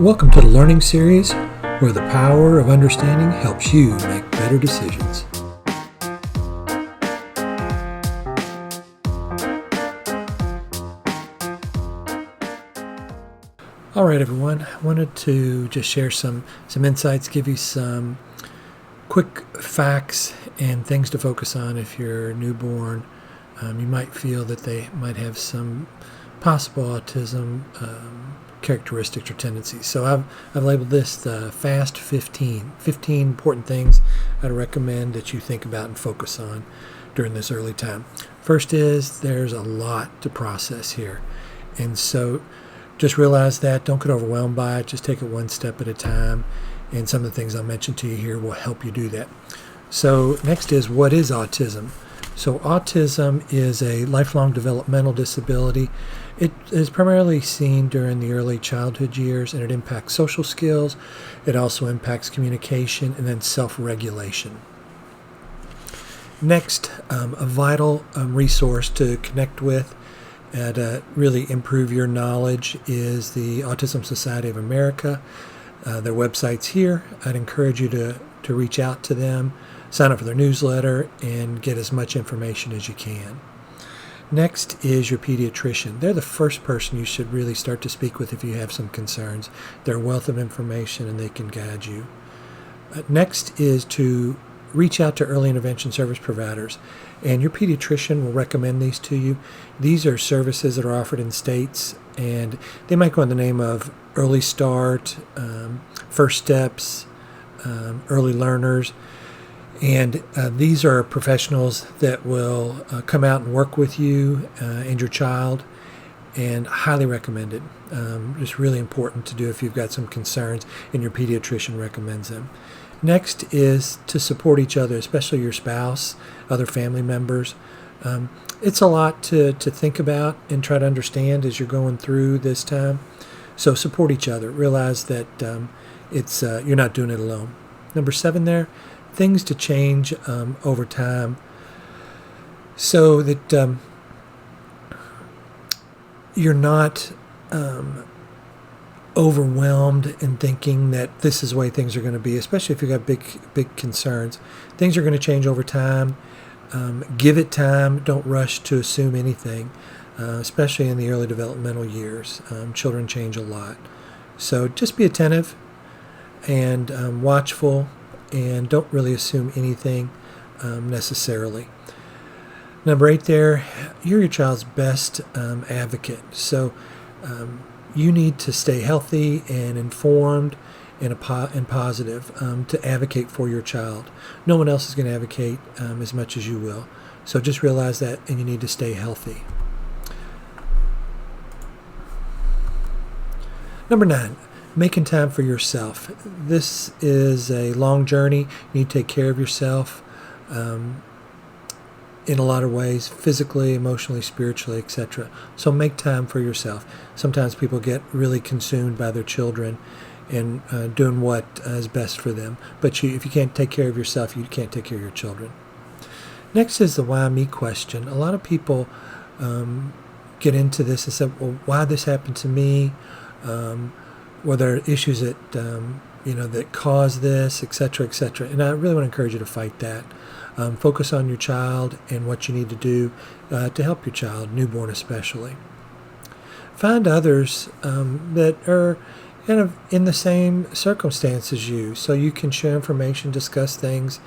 Welcome to the Learning Series, where the power of understanding helps you make better decisions. All right, everyone. I wanted to just share some insights, give you some quick facts and things to focus on if you're newborn. You might feel that they might have some possible autism characteristics or tendencies. So I've labeled this the FAST 15 important things I'd recommend that you think about and focus on during this early time. First is there's a lot to process here. And so just realize that. Don't get overwhelmed by it. Just take it one step at a time. And some of the things I'll mention to you here will help you do that. So next is, what is autism? So autism is a lifelong developmental disability. It is primarily seen during the early childhood years, and it impacts social skills. It also impacts communication and then self-regulation. Next, a vital resource to connect with and really improve your knowledge is the Autism Society of America. Their website's here. I'd encourage you to reach out to them, sign up for their newsletter, and get as much information as you can. Next is your pediatrician. They're the first person you should really start to speak with if you have some concerns. They're a wealth of information and they can guide you. Next is to reach out to early intervention service providers, and your pediatrician will recommend these to you. These are services that are offered in states, and they might go in the name of Early Start, First Steps, Early Learners. And these are professionals that will come out and work with you and your child, and highly recommended. Just really important to do if you've got some concerns and your pediatrician recommends them. Next is to support each other, especially your spouse, other family members. It's a lot to think about and try to understand as you're going through this time. So support each other. Realize that you're not doing it alone. Number 7 there. Things to change over time so that you're not overwhelmed in thinking that this is the way things are going to be, especially if you've got big concerns. Things are going to change over time. Give it time. Don't rush to assume anything, especially in the early developmental years. Children change a lot. So just be attentive and watchful, and don't really assume anything necessarily. Number 8 there, you're your child's best advocate. So you need to stay healthy and informed and positive to advocate for your child. No one else is going to advocate as much as you will. So just realize that, and you need to stay healthy. Number 9. Making time for yourself. This is a long journey. You need to take care of yourself in a lot of ways, physically, emotionally, spiritually, etc. So make time for yourself. Sometimes people get really consumed by their children and doing what is best for them. But if you can't take care of yourself, you can't take care of your children. Next is the why me question. A lot of people get into this and say, well, why this happened to me? Were there issues that that cause this, etc., etc. And I really want to encourage you to fight that. Focus on your child and what you need to do to help your child, newborn especially. Find others that are kind of in the same circumstance as you, so you can share information, discuss things,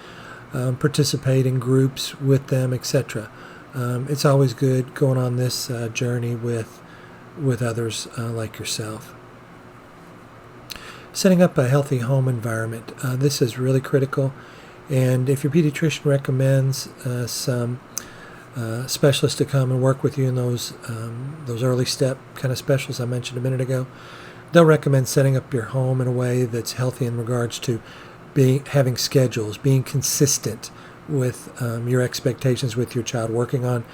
participate in groups with them, etc. It's always good going on this journey with others like yourself. Setting up a healthy home environment. This is really critical, and if your pediatrician recommends some specialists to come and work with you in those early step kind of specials I mentioned a minute ago, they'll recommend setting up your home in a way that's healthy in regards to having schedules, being consistent with your expectations with your child, working on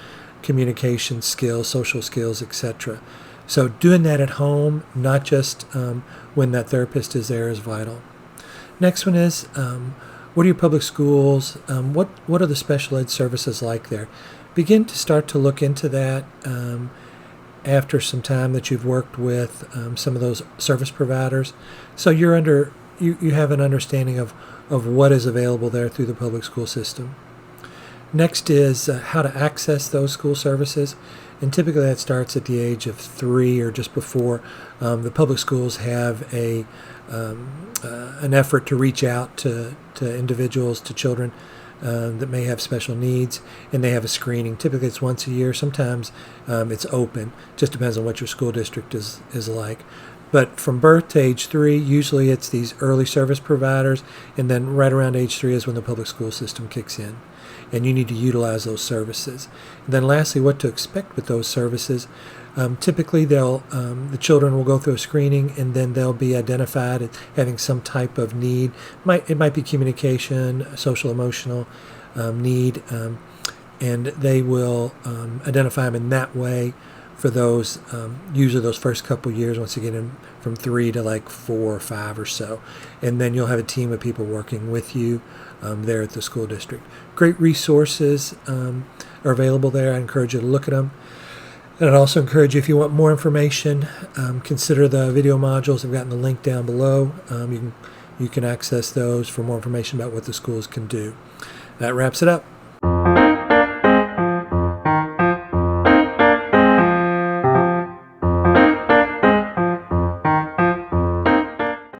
communication skills, social skills, etc. So doing that at home, not just when that therapist is there, is vital. Next one is, what are your public schools? What are the special ed services like there? Begin to start to look into that after some time that you've worked with some of those service providers. So you have an understanding of what is available there through the public school system. Next is how to access those school services. And typically that starts at the age of 3 or just before. The public schools have an effort to reach out to individuals, to children that may have special needs, and they have a screening. Typically it's once a year. Sometimes it's open. Just depends on what your school district is like. But from birth to age 3, usually it's these early service providers, and then right around age 3 is when the public school system kicks in, and you need to utilize those services. And then lastly, what to expect with those services. Typically the children will go through a screening, and then they'll be identified as having some type of need. It might be communication, social emotional need, and they will identify them in that way for those, usually those first couple years, once you get in from 3 to like 4 or 5 or so. And then you'll have a team of people working with you there at the school district. Great resources are available there. I encourage you to look at them. And I'd also encourage you, if you want more information, consider the video modules. I've gotten the link down below. You can access those for more information about what the schools can do. That wraps it up.